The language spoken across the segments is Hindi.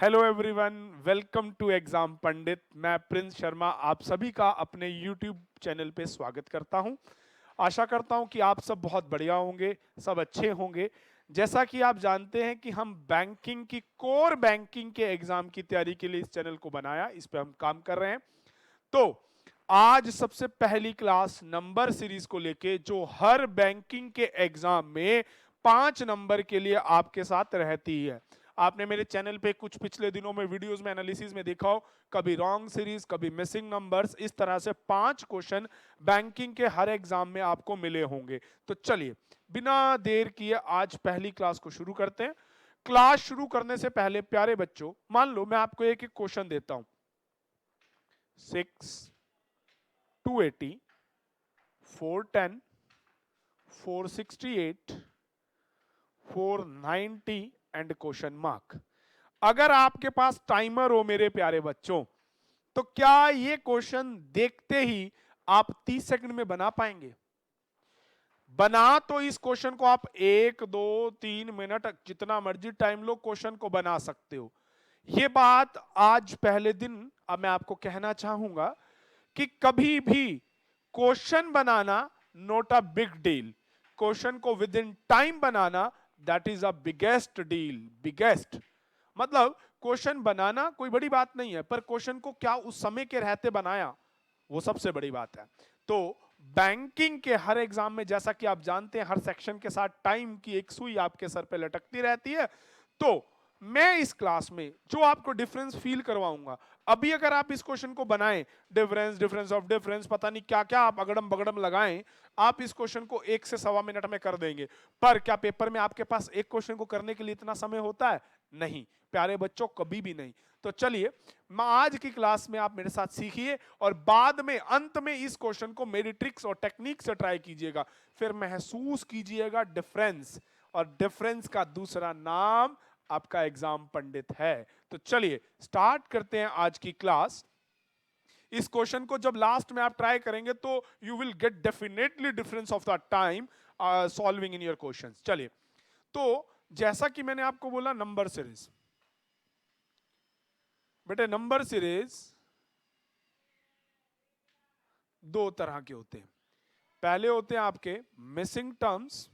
Hello everyone, welcome to exam Pandit. मैं प्रिंस शर्मा आप सभी का अपने यूट्यूब चैनल पे स्वागत करता हूं। आशा करता हूं कि आप सब बहुत बढ़िया होंगे, सब अच्छे होंगे। जैसा कि आप जानते हैं कि हम बैंकिंग की कोर बैंकिंग के एग्जाम की तैयारी के लिए इस चैनल को बनाया, इस पे हम काम कर रहे हैं। तो आज सबसे पहली क्लास नंबर सीरीज को लेके जो हर बैंकिंग के एग्जाम में 5 नंबर के लिए आपके साथ रहती है। आपने मेरे चैनल पे कुछ पिछले दिनों में वीडियोस में एनालिसिस में देखा हो, कभी रॉन्ग सीरीज, कभी मिसिंग नंबर्स, इस तरह से 5 क्वेश्चन बैंकिंग के हर एग्जाम में आपको मिले होंगे। तो चलिए बिना देर किए आज पहली क्लास को शुरू करते हैं। क्लास शुरू करने से पहले प्यारे बच्चों, मान लो मैं आपको एक एक क्वेश्चन देता हूं। 6, 280, 410, 468, 490 एंड क्वेश्चन मार्क। अगर आपके पास टाइमर हो मेरे प्यारे बच्चों, तो क्या ये क्वेश्चन देखते ही आप 30 सेकंड में बना पाएंगे? बना तो इस क्वेश्चन को आप 1, 2, 3 मिनट जितना मर्जी टाइम लो, क्वेश्चन को बना सकते हो। ये बात आज पहले दिन अब मैं आपको कहना चाहूंगा कि कभी भी क्वेश्चन बनाना not a big deal, question को विद इन टाइम बनाना that is a biggest deal. Biggest मतलब क्वेश्चन बनाना कोई बड़ी बात नहीं है, पर क्वेश्चन को क्या उस समय के रहते बनाया, वो सबसे बड़ी बात है। तो बैंकिंग के हर एग्जाम में जैसा कि आप जानते हैं, हर सेक्शन के साथ टाइम की एक सुई आपके सर पे लटकती रहती है। तो मैं इस क्लास में जो आपको डिफरेंस फील करवाऊंगा, अभी अगर आप इस क्वेश्चन को बनाएं, डिफरेंस डिफरेंस ऑफ डिफरेंस पता नहीं क्या क्या आप अगड़म बगड़म लगाएं, आप इस क्वेश्चन को 1 से 1.25 मिनट में कर देंगे। पर क्या पेपर में आपके पास एक क्वेश्चन को करने के लिए इतना समय होता है? नहीं प्यारे बच्चों, कभी भी नहीं। तो चलिए मैं आज की क्लास में आप मेरे साथ सीखिए और बाद में अंत में इस क्वेश्चन को मेरी ट्रिक्स और टेक्निक से ट्राई कीजिएगा, फिर महसूस कीजिएगा डिफरेंस। और डिफरेंस का दूसरा नाम आपका एग्जाम पंडित है। तो चलिए स्टार्ट करते हैं आज की क्लास। इस क्वेश्चन को जब लास्ट में आप ट्राई करेंगे तो you will get definitely difference of the time solving in your questions. चलिए, तो जैसा कि मैंने आपको बोला, नंबर सीरीज। बेटे नंबर सीरीज दो तरह के होते हैं। पहले होते हैं आपके मिसिंग टर्म्स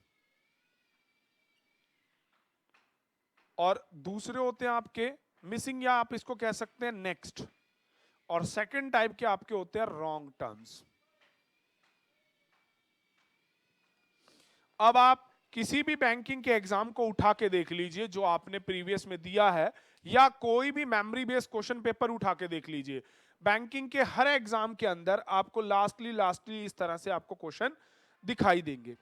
और दूसरे होते हैं आपके मिसिंग, या आप इसको कह सकते हैं नेक्स्ट। और सेकंड टाइप के आपके होते हैं रॉन्ग टर्म्स। अब आप किसी भी बैंकिंग के एग्जाम को उठा के देख लीजिए जो आपने प्रीवियस में दिया है, या कोई भी मेमोरी बेस्ड क्वेश्चन पेपर उठा के देख लीजिए। बैंकिंग के हर एग्जाम के अंदर आपको लास्टली इस तरह से आपको क्वेश्चन दिखाई देंगे।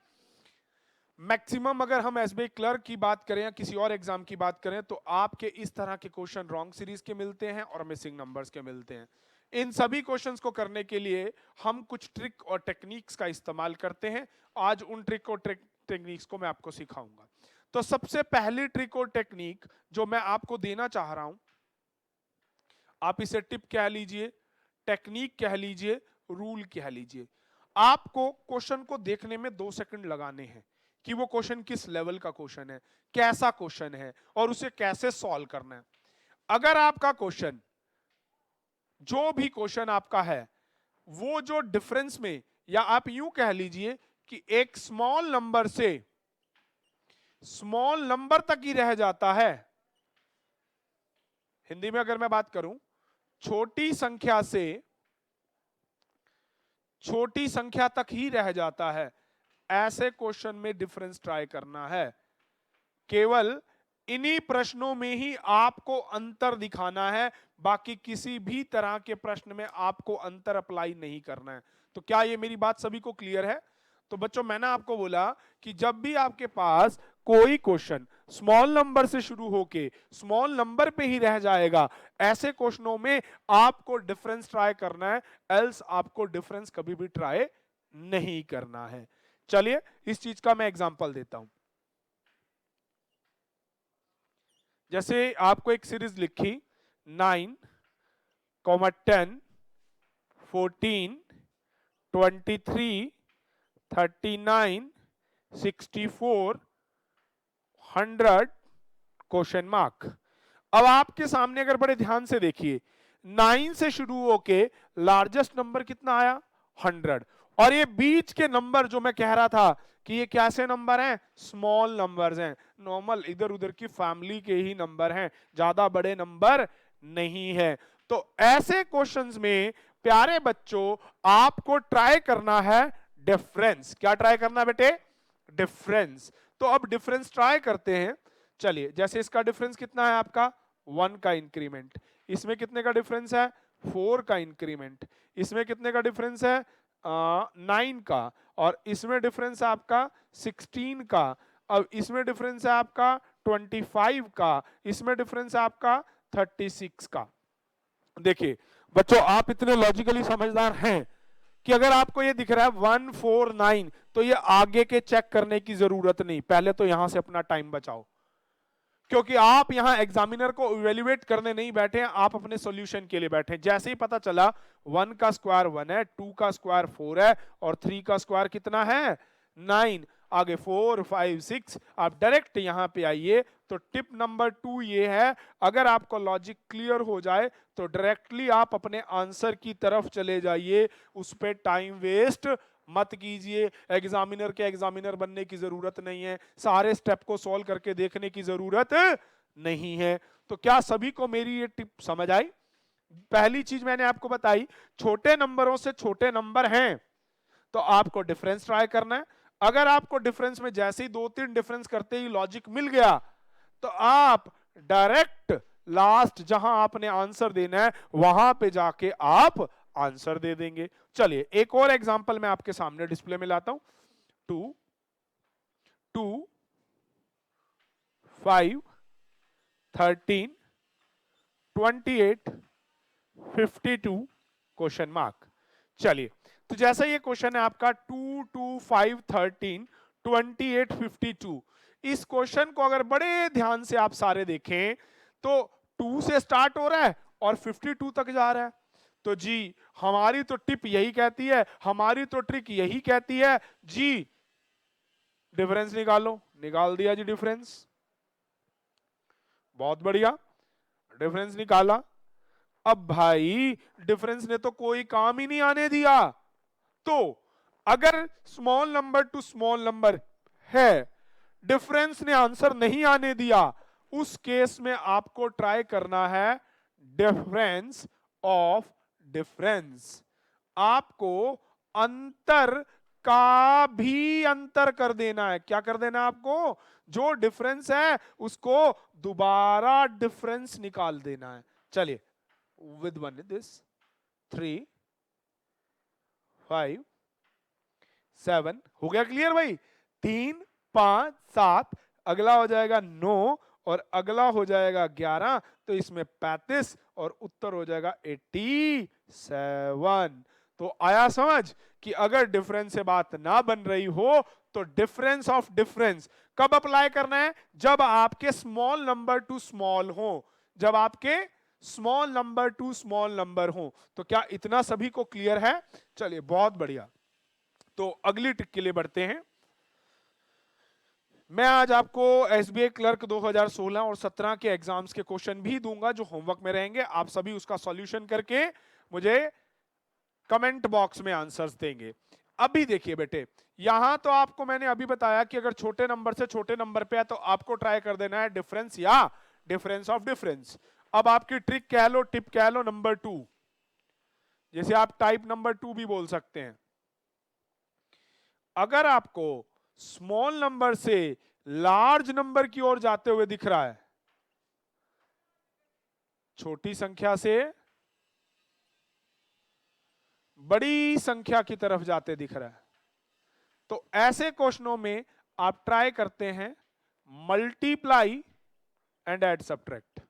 मैक्सिमम अगर हम एसबीआई क्लर्क की बात करें या किसी और एग्जाम की बात करें, तो आपके इस तरह के क्वेश्चन रॉन्ग सीरीज के मिलते हैं और मिसिंग नंबर्स के मिलते हैं। इन सभी क्वेश्चंस को करने के लिए हम कुछ ट्रिक और टेक्निक्स का इस्तेमाल करते हैं। आज उन ट्रिक और टेक्निक्स को मैं आपको सिखाऊंगा। तो सबसे पहली ट्रिक और टेक्निक जो मैं आपको देना चाह रहा हूं, आप इसे टिप कह लीजिए, टेक्निक कह लीजिए, रूल कह लीजिए। आपको क्वेश्चन को देखने में 2 सेकंड लगाने हैं कि वो क्वेश्चन किस लेवल का क्वेश्चन है, कैसा क्वेश्चन है और उसे कैसे सॉल्व करना है। अगर आपका क्वेश्चन, जो भी क्वेश्चन आपका है, वो जो डिफरेंस में, या आप यूं कह लीजिए कि एक स्मॉल नंबर से स्मॉल नंबर तक ही रह जाता है। हिंदी में अगर मैं बात करूं, छोटी संख्या से छोटी संख्या तक ही रह जाता है, ऐसे क्वेश्चन में डिफरेंस ट्राई करना है। केवल इन्हीं प्रश्नों में ही आपको अंतर दिखाना है, बाकी किसी भी तरह के प्रश्न में आपको अंतर अप्लाई नहीं करना है। तो क्या ये मेरी बात सभी को क्लियर है? तो बच्चों मैंने आपको बोला कि जब भी आपके पास कोई क्वेश्चन स्मॉल नंबर से शुरू होके स्मॉल नंबर पे ही रह जाएगा, ऐसे क्वेश्चनों में आपको डिफरेंस ट्राई करना है, एल्स आपको डिफरेंस कभी भी ट्राई नहीं करना है। चलिए इस चीज का मैं एग्जांपल देता हूं। जैसे आपको एक सीरीज लिखी 9, 10, 14, 23, 39, 64, 100 क्वेश्चन मार्क। अब आपके सामने अगर बड़े ध्यान से देखिए, 9 से शुरू होके लार्जेस्ट नंबर कितना आया, 100। और ये बीच के नंबर जो मैं कह रहा था कि ये कैसे नंबर हैं, स्मॉल नंबर्स हैं, नॉर्मल इधर उधर की फैमिली के ही नंबर हैं, ज्यादा बड़े नंबर नहीं है। तो ऐसे क्वेश्चंस में प्यारे बच्चों आपको ट्राई करना है डिफरेंस। क्या ट्राई करना बेटे, डिफरेंस। तो अब डिफरेंस ट्राई करते हैं। चलिए, जैसे इसका डिफरेंस कितना है आपका, 1 का इंक्रीमेंट, इसमें कितने का डिफरेंस है, 4 का इंक्रीमेंट, इसमें कितने का डिफरेंस है, 9 का, और इसमें डिफरेंस है आपका 16 का, अब इसमें डिफरेंस है आपका 25 का, इसमें डिफरेंस है आपका 36 का। देखिए बच्चों, आप इतने लॉजिकली समझदार हैं कि अगर आपको ये दिख रहा है 149, तो ये आगे के चेक करने की जरूरत नहीं, पहले तो यहां से अपना टाइम बचाओ, क्योंकि आप यहां एग्जामिनर को इवेल्युएट करने नहीं बैठे हैं, आप अपने सॉल्यूशन के लिए बैठे हैं। जैसे ही पता चला 1 का स्क्वायर 1 है, 2 का स्क्वायर 4 है, और 3 का स्क्वायर कितना है, 9, आगे 4 5 6, आप डायरेक्ट यहां पे आइए। तो टिप नंबर 2 ये है, अगर आपको लॉजिक क्लियर हो जाए तो डायरेक्टली आप अपने आंसर की तरफ चले जाइए, उस पर टाइम वेस्ट मत कीजिए। एग्जामिनर के एग्जामिनर बनने की जरूरत नहीं है, सारे स्टेप को सॉल्व करके देखने की जरूरत नहीं है। तो क्या सभी को मेरी ये टिप समझ आई? पहली चीज मैंने आपको बताई, छोटे नंबरों से छोटे नंबर हैं तो आपको डिफरेंस ट्राई करना है। अगर आपको डिफरेंस में जैसे ही 2-3 डिफरेंस करते ही लॉजिक मिल गया तो आप डायरेक्ट लास्ट जहां आपने आंसर देना है वहां पे जाके आप आंसर दे देंगे। चलिए एक और एग्जांपल मैं आपके सामने डिस्प्ले में लाता हूं। 2 2 5 13 28 52 क्वेश्चन मार्क। चलिए, तो जैसा ये क्वेश्चन है आपका 2 2 5 13 28 52, इस क्वेश्चन को अगर बड़े ध्यान से आप सारे देखें तो 2 से स्टार्ट हो रहा है और 52 तक जा रहा है। तो जी हमारी तो टिप यही कहती है, हमारी तो ट्रिक यही कहती है जी, डिफरेंस निकालो। निकाल दिया जी डिफरेंस, बहुत बढ़िया, डिफरेंस निकाला। अब भाई डिफरेंस ने तो कोई काम ही नहीं आने दिया। तो अगर small number two small number है, डिफरेंस ने आंसर नहीं आने दिया, उस केस में आपको ट्राई करना है डिफरेंस ऑफ डिफरेंस। आपको अंतर का भी अंतर कर देना है। क्या कर देना है आपको? जो डिफरेंस है उसको दोबारा डिफरेंस निकाल देना है। चलिए, with one this 3 5 7 हो गया क्लियर भाई, 3 5 7, अगला हो जाएगा 9 और अगला हो जाएगा 11, तो इसमें 35 और उत्तर हो जाएगा 87। तो आया समझ कि अगर डिफरेंस से बात ना बन रही हो तो डिफरेंस ऑफ डिफरेंस कब अप्लाई करना है? जब आपके स्मॉल नंबर टू स्मॉल हो, जब आपके small number two small number हो। तो क्या इतना सभी को क्लियर है? चलिए बहुत बढ़िया, तो अगली ट्रिक के लिए बढ़ते हैं। मैं आज आपको एसबीआई क्लर्क 2016 और 17 के एग्जाम्स के क्वेश्चन भी दूंगा जो होमवर्क में रहेंगे। आप सभी उसका सॉल्यूशन करके मुझे कमेंट बॉक्स में आंसर्स देंगे। अभी देखिए बेटे, यहां तो आपको मैंने अभी बताया कि अगर छोटे नंबर से छोटे नंबर पे है तो आपको ट्राई कर देना है डिफरेंस या डिफरेंस ऑफ डिफरेंस। अब आपकी ट्रिक कह लो, टिप कह लो नंबर 2, जैसे आप टाइप नंबर 2 भी बोल सकते हैं। अगर आपको स्मॉल नंबर से लार्ज नंबर की ओर जाते हुए दिख रहा है, छोटी संख्या से बड़ी संख्या की तरफ जाते दिख रहा है, तो ऐसे क्वेश्चनों में आप ट्राई करते हैं multiply and add subtract.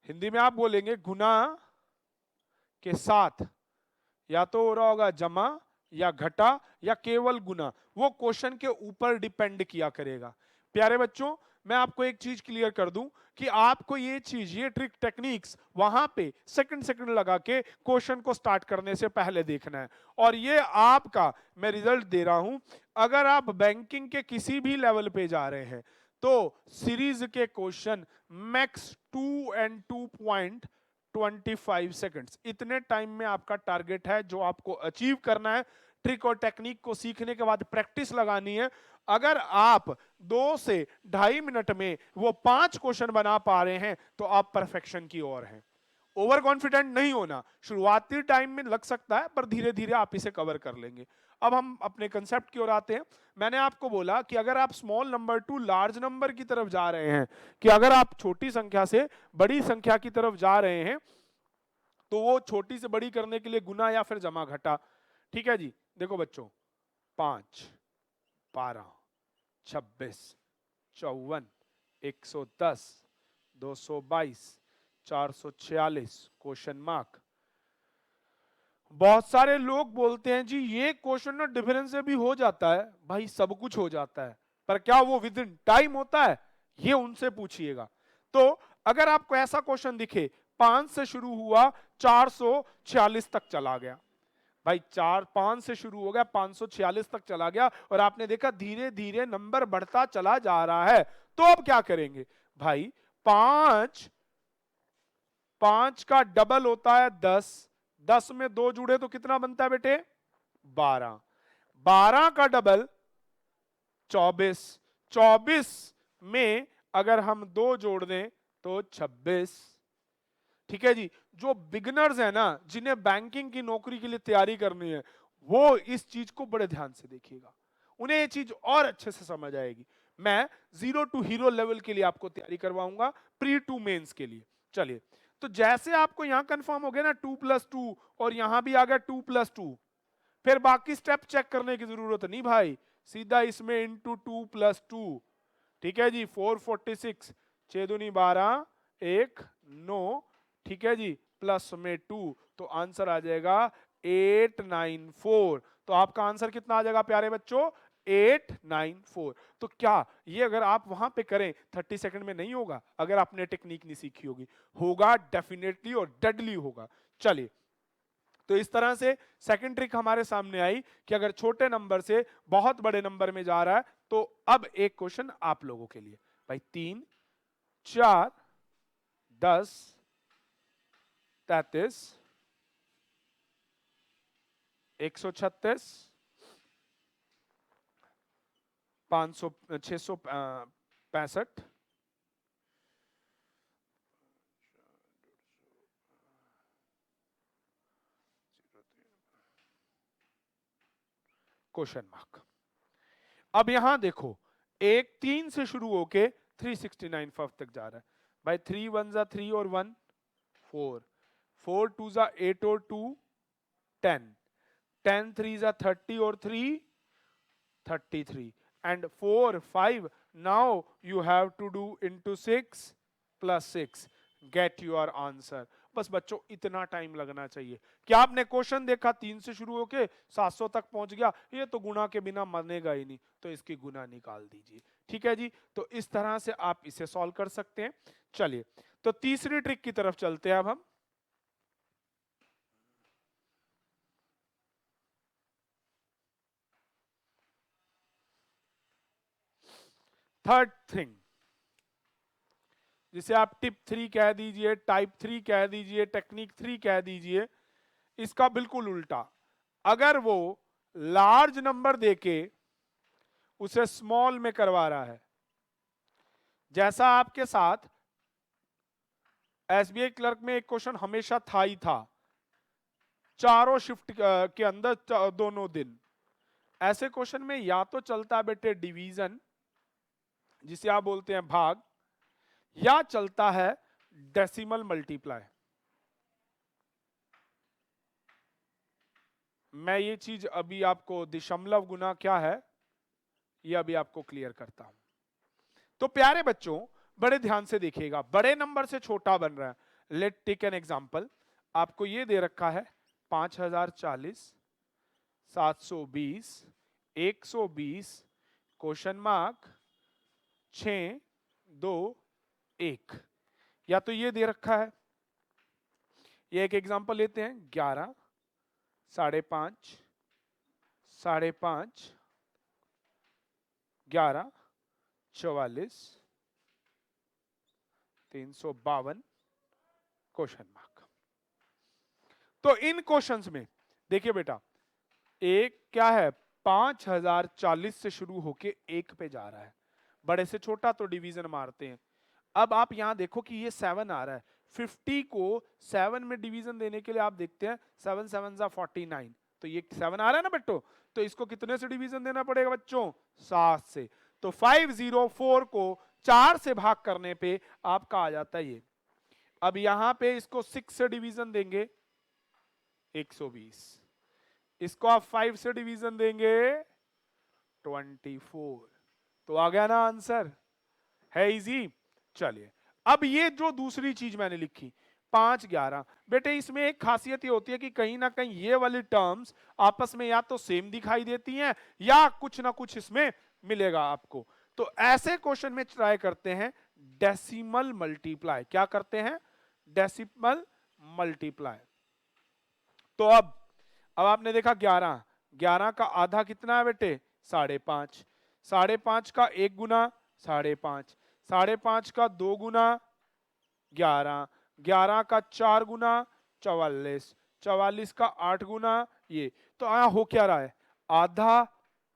Hindi में आप बोलेंगे गुना के साथ, या तो हो रहा होगा जमा या घटा या केवल गुना, वो क्वेश्चन के ऊपर डिपेंड किया करेगा। प्यारे बच्चों, मैं आपको एक चीज क्लियर कर दूं कि आपको ये चीज, ये ट्रिक टेक्निक्स वहां पे सेकंड लगा के क्वेश्चन को स्टार्ट करने से पहले देखना है। और ये आपका मैं रिजल्ट दे रहा हूं, अगर आप बैंकिंग के किसी भी लेवल पे जा रहे हैं तो सीरीज के क्वेश्चन मैक्स 2 and 2.25 सेकंड्स, इतने टाइम में आपका टारगेट है जो आपको अचीव करना है। ट्रिक और टेक्निक को सीखने के बाद प्रैक्टिस लगानी है। अगर आप 2 से 2.5 मिनट में वो 5 क्वेश्चन बना पा रहे हैं तो आप परफेक्शन की ओर हैं। ओवर कॉन्फिडेंट नहीं होना, शुरुआती टाइम में लग सकता है पर धीरे धीरे आप इसे कवर कर लेंगे। अब हम अपने कंसेप्ट की ओर आते हैं। मैंने आपको बोला कि अगर आप small number two large number की तरफ जा रहे हैं, कि अगर आप छोटी संख्या से बड़ी संख्या की तरफ जा रहे हैं तो वो छोटी से बड़ी करने के लिए गुना या फिर जमा घटा। ठीक है जी, देखो बच्चों, 5, 12, 26, 54, 110, 222, 446 क्वेश्चन मार्क। बहुत सारे लोग बोलते हैं जी ये क्वेश्चन ना डिफरेंस से भी हो जाता है। भाई सब कुछ हो जाता है, पर क्या वो विद इन टाइम होता है, ये उनसे पूछिएगा। तो अगर आपको ऐसा क्वेश्चन दिखे 5 से शुरू हुआ 446 तक चला गया, भाई 5 से शुरू हो गया 546 तक चला गया और आपने देखा धीरे धीरे नंबर बढ़ता चला जा रहा है, तो अब क्या करेंगे भाई? 5 का डबल होता है 10, 10 में 2 जुड़े तो कितना बनता है बेटे? 12, 12 का डबल 24, 24 में अगर हम 2 जोड़ दें तो 26। ठीक है जी, जो बिगनर्स है ना, जिन्हें बैंकिंग की नौकरी के लिए तैयारी करनी है, वो इस चीज को बड़े ध्यान से देखिएगा, उन्हें ये चीज और अच्छे से समझ आएगी। मैं 0 to हीरो लेवल के लिए आपको तैयारी करवाऊंगा, प्री टू मेंस के लिए। चलिए, तो जैसे आपको यहां कंफर्म हो गया ना 2+2 और यहां भी आ गया 2+2, फिर बाकी स्टेप चेक करने की जरूरत नहीं भाई, सीधा इसमें इंटू 2+2। ठीक है जी, 446, 6 दूनी 12, 1 9, ठीक है जी, प्लस में 2, तो आंसर आ जाएगा 894। तो आपका आंसर कितना आ जाएगा प्यारे बच्चों? 894। तो क्या ये अगर आप वहां पे करें 30 सेकंड में नहीं होगा? अगर आपने टेक्निक नहीं सीखी होगी, होगा डेफिनेटली और डेडली होगा। चलिए, तो इस तरह से सेकंड ट्रिक हमारे सामने आई कि अगर छोटे नंबर से बहुत बड़े नंबर में जा रहा है तो अब एक क्वेश्चन आप लोगों के लिए भाई, 3, 4, 10, 33, 136, 500, 665, क्वेश्चन मार्क। अब यहां देखो, एक 3 से शुरू होके 369 तक जा रहा है भाई। 3 1 जा 3 और 1 4, 4 2 जा 8 और 2 10, 10 3 जा 30 और 3 33, and 4 5, now you have to do into 6 plus 6, get your answer। बस बच्चों इतना टाइम लगना चाहिए। क्या आपने क्वेश्चन देखा 3 से शुरू होके 700 तक पहुंच गया, ये तो गुना के बिना मनेगा ही नहीं, तो इसकी गुना निकाल दीजिए। ठीक है जी, तो इस तरह से आप इसे सॉल्व कर सकते हैं। चलिए, तो तीसरी ट्रिक की तरफ चलते हैं अब हम। थर्ड थिंग, जिसे आप टिप 3 कह दीजिए, टाइप 3 कह दीजिए, टेक्निक 3 कह दीजिए, इसका बिल्कुल उल्टा। अगर वो लार्ज नंबर देके उसे स्मॉल में करवा रहा है, जैसा आपके साथ एसबीआई क्लर्क में एक क्वेश्चन हमेशा था ही था, चारों शिफ्ट के अंदर दोनों दिन, ऐसे क्वेश्चन में या तो चलता है बेटे डिवीजन, जिसे आप बोलते हैं भाग, या चलता है डेसिमल मल्टीप्लाई। मैं ये चीज अभी आपको दशमलव गुना क्या है ये अभी आपको क्लियर करता हूं। तो प्यारे बच्चों बड़े ध्यान से देखिएगा, बड़े नंबर से छोटा बन रहा है। लेट टेक एन एग्जांपल, आपको ये दे रखा है 5040, 720, 120, क्वेश्चन मार्क 6 2 1, या तो ये दे रखा है, ये एक एग्जांपल लेते हैं 11, 5.5, 5.5, 11, 44, 352 क्वेश्चन मार्क। तो इन क्वेश्चंस में देखिए बेटा, एक क्या है 5040 से शुरू होके एक पे जा रहा है, बड़े से छोटा तो डिवीजन मारते हैं। अब आप यहां देखो कि ये 7 आ रहा है, 50 को 7 में डिवीजन देने के लिए आप देखते हैं 7 7 जा 49, तो ये 7 आ रहा है ना बच्चों, तो इसको कितने से डिवीजन देना पड़ेगा बच्चों, 7 से। तो 504 को 4 से भाग करने पे आपका आ जाता है ये। अब यहां पे इसको 6 से डिवीजन देंगे 120, इसको आप 5 से डिवीजन देंगे 24, तो आ गया ना आंसर, है इजी। चलिए अब ये जो दूसरी चीज मैंने लिखी 511, बेटे इसमें एक खासियत ये होती है कि कहीं ना कहीं ये वाली टर्म्स आपस में या तो सेम दिखाई देती हैं या कुछ ना कुछ इसमें मिलेगा आपको। तो ऐसे क्वेश्चन में ट्राई करते हैं डेसिमल मल्टीप्लाई। क्या करते हैं, डेसिमल मल्टीप्लाई। तो अब आपने देखा 11, 11 का आधा कितना है बेटे 5.5, 5.5 का 1 गुना 5.5, 5.5 का 2 गुना 11, 11 का 4 गुना 44, 44 का 8 गुना ये। तो यहां हो क्या रहा है, आधा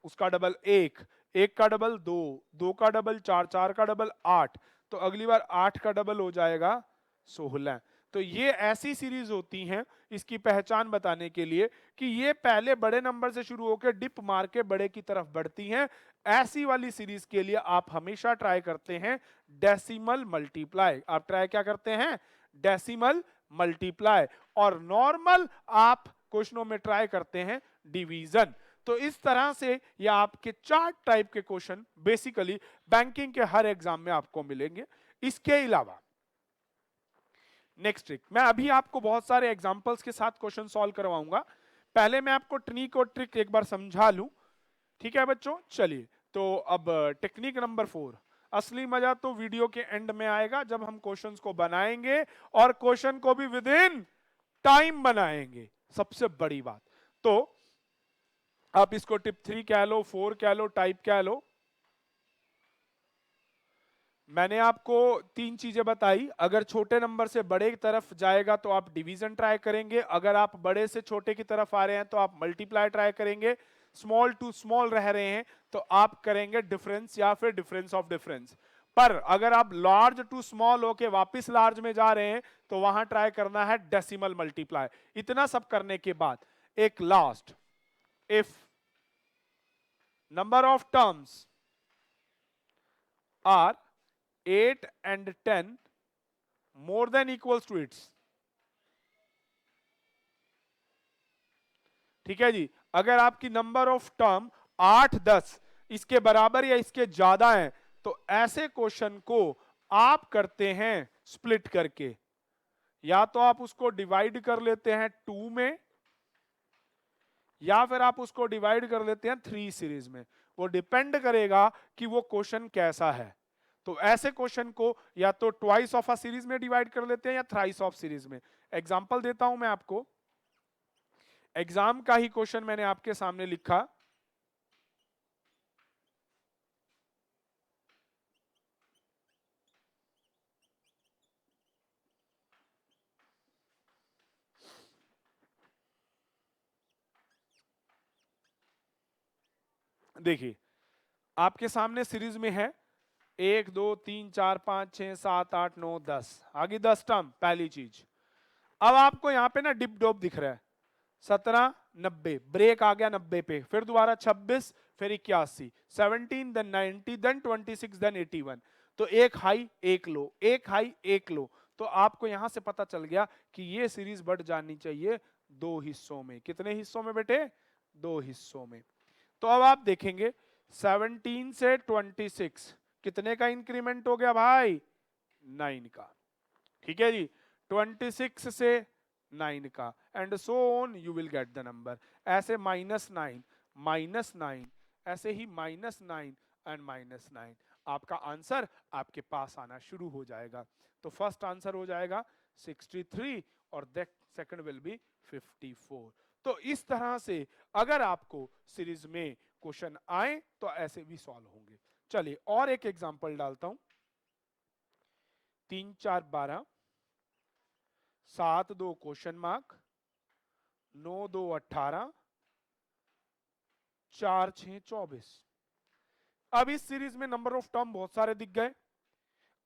उसका डबल 1, 1 का डबल 2, 2 का डबल 4, 4 का डबल 8, तो अगली बार 8 का डबल हो जाएगा 16। तो ये ऐसी सीरीज होती हैं, इसकी पहचान बताने के लिए कि ये पहले बड़े नंबर से शुरू होकर डिप मार के बड़े की तरफ बढ़ती हैं। ऐसी वाली सीरीज के लिए आप हमेशा ट्राई करते हैं डेसिमल मल्टीप्लाई। आप ट्राई क्या करते हैं, डेसिमल मल्टीप्लाई। और नॉर्मल आप क्वेश्चनों में ट्राई करते हैं डिवीजन। तो इस तरह से ये आपके 4 टाइप के क्वेश्चन बेसिकली बैंकिंग के हर एग्जाम में आपको मिलेंगे। इसके अलावा नेक्स्ट ट्रिक, मैं अभी आपको बहुत सारे एग्जांपल्स के साथ क्वेश्चन सॉल्व करवाऊंगा। पहले मैं आपको टेक्निक और ट्रिक एक बार समझा लूं, ठीक है बच्चों। चलिए तो अब टेक्निक नंबर 4, असली मजा तो वीडियो के एंड में आएगा जब हम क्वेश्चंस को बनाएंगे और क्वेश्चन को भी विद इन टाइम बनाएंगे, सबसे बड़ी बात। तो आप इसको टिप 3 कह लो, 4 कह लो, टाइप कह लो। मैंने आपको 3 चीजें बताई, अगर छोटे नंबर से बड़े की तरफ जाएगा तो आप डिवीजन ट्राई करेंगे, अगर आप बड़े से छोटे की तरफ आ रहे हैं तो आप मल्टीप्लाई ट्राई करेंगे, स्मॉल टू स्मॉल रह रहे हैं तो आप करेंगे डिफरेंस या फिर डिफरेंस ऑफ डिफरेंस। पर अगर आप लार्ज टू स्मॉल होके वापस लार्ज में जा रहे हैं तो वहां ट्राई करना है डेसिमल मल्टीप्लाई। इतना सब करने के बाद एक last, if number of terms are 8 and 10 more than equals to its, ठीक है जी। अगर आपकी नंबर ऑफ टर्म 8 10 इसके बराबर या इसके ज्यादा है तो ऐसे क्वेश्चन को आप करते हैं स्प्लिट करके, या तो आप उसको डिवाइड कर लेते हैं 2 में या फिर आप उसको डिवाइड कर लेते हैं 3 सीरीज में। वो डिपेंड करेगा कि वो क्वेश्चन कैसा है। तो ऐसे क्वेश्चन को या तो ट्वाइस ऑफ अ सीरीज में डिवाइड कर लेते हैं या थ्राइस ऑफ सीरीज में। एग्जांपल देता हूं मैं आपको, एग्जाम का ही क्वेश्चन मैंने आपके सामने लिखा, देखिए आपके सामने सीरीज में है 1 2 3 4 5 6 7 8 9 10, आगे 10 टर्म पहली चीज। अब आपको यहां पे ना डिप डॉप दिख रहा है 17 90, ब्रेक आ गया 90 पे, फिर दोबारा 26, फिर 81, 17 देन 90 देन 26 देन 81। तो एक हाई एक लो, एक हाई एक लो। तो आपको यहां से पता चल गया कि ये सीरीज बढ़ जानी चाहिए 2 हिस्सों में। कितने हिस्सों में बेटे, 2 हिस्सों में। तो अब आप देखेंगे 17 से 26 कितने का इंक्रीमेंट हो गया भाई, 9 का, ठीक है जी। 26 से 9 का and so on you will get the number. ऐसे -9 -9 ऐसे ही -9 एंड -9 आपका आंसर आपके पास आना शुरू हो जाएगा। तो फर्स्ट आंसर हो जाएगा 63 और सेकंड विल बी 54। तो इस तरह से अगर आपको सीरीज में क्वेश्चन आए तो ऐसे भी सॉल्व होंगे। चलिए और एक एग्जांपल डालता हूं। 3 4 12, 7 2 क्वेश्चन मार्क, 9 2 18, 4 6 24। अब इस सीरीज में नंबर ऑफ टर्म बहुत सारे दिख गए।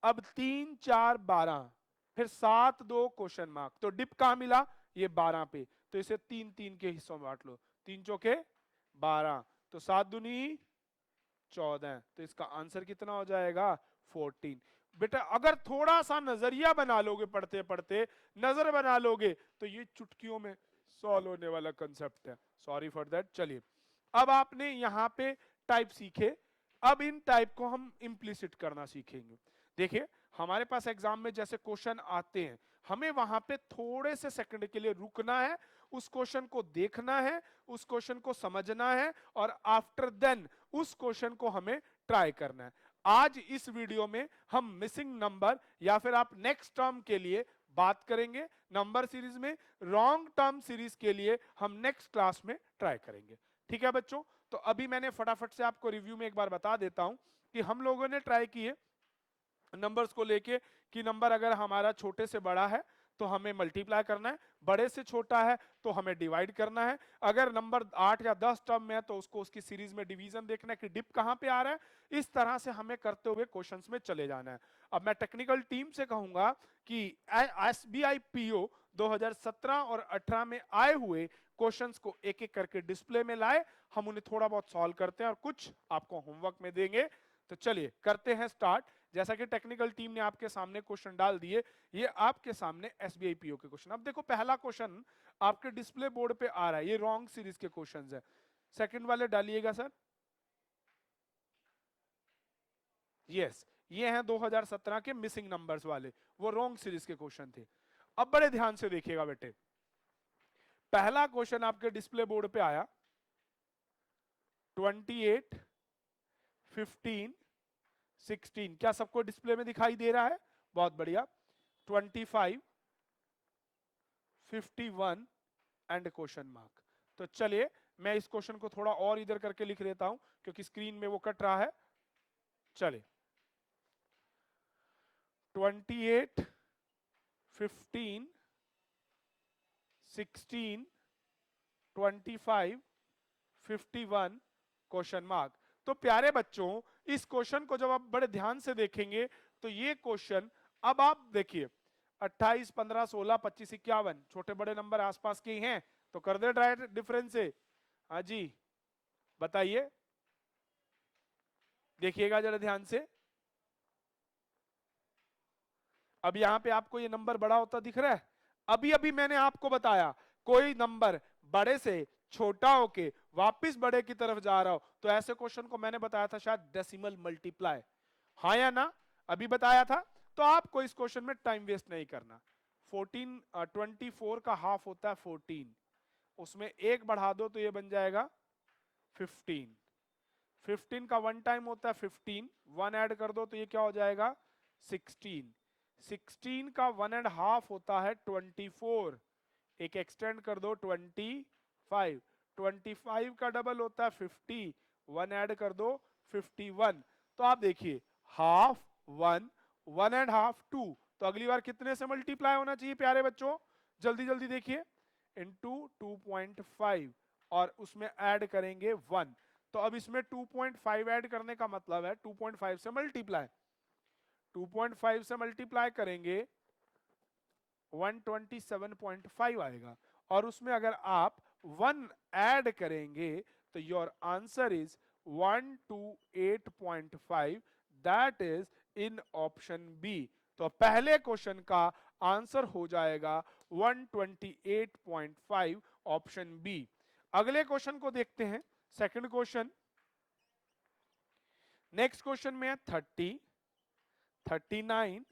अब 3 4 12, फिर 7 2 क्वेश्चन मार्क, तो डिप कहां मिला? ये 12 पे, तो इसे 3 3 के हिस्सों में बांट लो। 3 चौके 12, तो 7 दूनी 14, तो इसका आंसर कितना हो जाएगा? 14। बेटा अगर थोड़ा सा नजरिया बना लोगे, पढ़ते पढ़ते नजर बना लोगे, तो ये चुटकियों में सॉल्व होने वाला कंसेप्ट है। Sorry for that. चलिए अब आपने यहां पे टाइप सीखे, अब इन टाइप को हम इंप्लिसिट करना सीखेंगे। देखिए हमारे पास एग्जाम में जैसे क्वेश्चन आते हैं, हमें वहां पे थोड़े से सेकंड के लिए रुकना है, उस क्वेश्चन को देखना है, उस क्वेश्चन को समझना है, और आफ्टर देन उस क्वेश्चन को हमें ट्राई करना है। आज इस वीडियो में हम मिसिंग नंबर या फिर आप नेक्स्ट टर्म के लिए बात करेंगे नंबर सीरीज में, रॉन्ग टर्म सीरीज के लिए हम नेक्स्ट क्लास में ट्राई करेंगे। ठीक है बच्चों, तो अभी मैंने फटाफट से आपको रिव्यू में एक बार बता देता हूं कि हम लोगों ने ट्राई किए नंबर्स को लेके कि नंबर अगर हमारा छोटे से बड़ा है तो हमें मल्टीप्लाई करना है, बड़े से छोटा है तो हमें डिवाइड करना है, अगर नंबर 8 या 10 टर्म में है तो उसको उसकी सीरीज में डिवीजन देखना है कि डिप कहां पे आ रहा है। इस तरह से हमें करते हुए क्वेश्चंस में चले जाना है। अब मैं टेक्निकल टीम से कहूंगा कि एसबीआई पीओ 2017 और 18 में आए हुए क्वेश्चंस को एक एक करके डिस्प्ले में लाए, हम उन्हें थोड़ा बहुत सॉल्व करते हैं और कुछ आपको होमवर्क में देंगे। तो चलिए करते हैं स्टार्ट। जैसा कि टेक्निकल टीम ने आपके सामने क्वेश्चन डाल दिए, ये आपके सामने एसबीआई पीओ के क्वेश्चन। अब देखो पहला क्वेश्चन आपके डिस्प्ले बोर्ड पे आ रहा है, ये रॉन्ग सीरीज के क्वेश्चंस है। सेकंड वाले डालिएगा सर। यस, ये हैं 2017 के मिसिंग नंबर्स वाले, वो रॉन्ग सीरीज के क्वेश्चन थे। अब बड़े ध्यान से देखिएगा बेटे, पहला क्वेश्चन आपके डिस्प्ले बोर्ड पे आया 28 15 16, क्या सबको डिस्प्ले में दिखाई दे रहा है? बहुत बढ़िया। 25 51 एंड क्वेश्चन मार्क। तो चलिए मैं इस क्वेश्चन को थोड़ा और इधर करके लिख देता हूं क्योंकि स्क्रीन में वो कट रहा है। चलिए 28 15 16 25 51 क्वेश्चन मार्क। तो प्यारे बच्चों इस क्वेश्चन को जब आप बड़े ध्यान से देखेंगे तो ये क्वेश्चन, अब आप देखिए 28 15 16 25 51 छोटे बड़े नंबर आसपास के ही हैं, तो कर दे डायरेक्ट डिफरेंस से। हाँ जी बताइए, देखिएगा जरा ध्यान से। अब यहां पे आपको ये नंबर बड़ा होता दिख रहा है। अभी अभी मैंने आपको बताया कोई नंबर बड़े से छोटा होके वापस बड़े की तरफ जा रहा हो तो ऐसे क्वेश्चन को मैंने बताया था शायद डेसिमल मल्टीप्लाई, हाँ या ना? अभी बताया था। तो आपको इस क्वेश्चन में टाइम वेस्ट नहीं करना। 24 का हाफ होता है 14, उसमें एक बढ़ा दो तो ये बन जाएगा 15। 15 का वन टाइम होता है 15, वन ऐड कर दो तो ये क्या हो जाएगा 16। 16 का वन एंड हाफ होता है 24, एक एक्सटेंड कर दो 25। 25 का डबल होता है 50, वन ऐड कर दो 51। तो आप देखिए half one, one and half two, तो अगली बार कितने से मल्टीप्लाई होना चाहिए प्यारे बच्चों? जल्दी जल्दी देखिए, इंटू 2.5 और उसमें ऐड करेंगे 1। तो अब इसमें 2.5 ऐड करने का मतलब है 2.5 से मल्टीप्लाई, 2.5 से मल्टीप्लाई करेंगे 127.5 आएगा, और उसमें अगर आप 1 ऐड करेंगे तो your answer is 128.5, that is in option B. तो पहले क्वेश्चन का आंसर हो जाएगा 128.5 ऑप्शन बी। अगले क्वेश्चन को देखते हैं, सेकंड क्वेश्चन। नेक्स्ट क्वेश्चन में है 30, 39,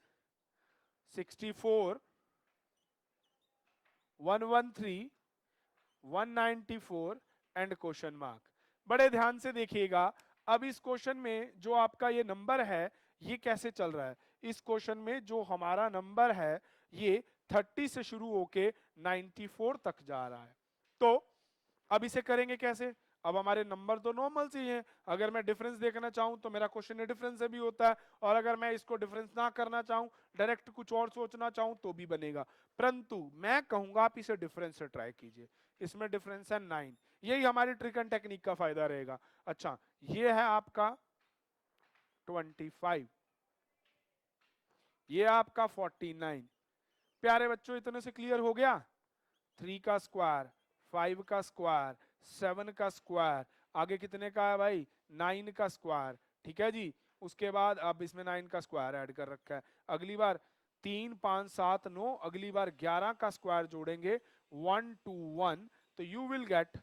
64, 113, 194 एंड क्वेश्चन मार्क। बड़े ध्यान से देखिएगा, अब इस क्वेश्चन में जो आपका ये नंबर है ये कैसे चल रहा है। इस क्वेश्चन में जो हमारा नंबर है ये 30 से शुरू होके 94 तक जा रहा है। तो अब इसे करेंगे कैसे? अब हमारे नंबर तो नॉर्मल से ही हैं, अगर मैं डिफरेंस देखना चाहूं तो मेरा क्वेश्चन डिफरेंस से भी होता है, और अगर मैं इसको डिफरेंस ना करना चाहूं, डायरेक्ट कुछ और सोचना चाहूं तो भी बनेगा, परंतु मैं कहूंगा आप इसे डिफरेंस से ट्राई कीजिए। इसमें डिफरेंस है 9, यही हमारी ट्रिक एंड टेक्निक का फायदा रहेगा। अच्छा, ये है आपका 25, ये आपका 49। प्यारे बच्चों, इतने से क्लियर हो गया? 3 का स्क्वायर, 5 का स्क्वायर, 7 का स्क्वायर, आगे कितने का है भाई? 9 का स्क्वायर, ठीक है जी। उसके बाद अब इसमें 9 का स्क्वायर ऐड कर रखा है। अगली बार 3 5 7 9, अगली बार 11 का स्क्वायर जोड़ेंगे 1 2 1, तो यू विल गेट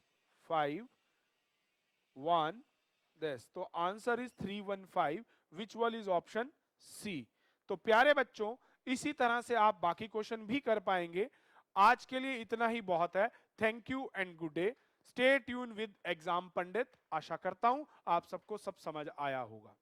5 1 दिस। तो answer is 315, which one is option C. तो प्यारे बच्चों, इसी तरह से आप बाकी क्वेश्चन भी कर पाएंगे। आज के लिए इतना ही बहुत है। Thank you and good day. Stay tune with exam Pandit. आशा करता हूं आप सबको सब समझ आया होगा।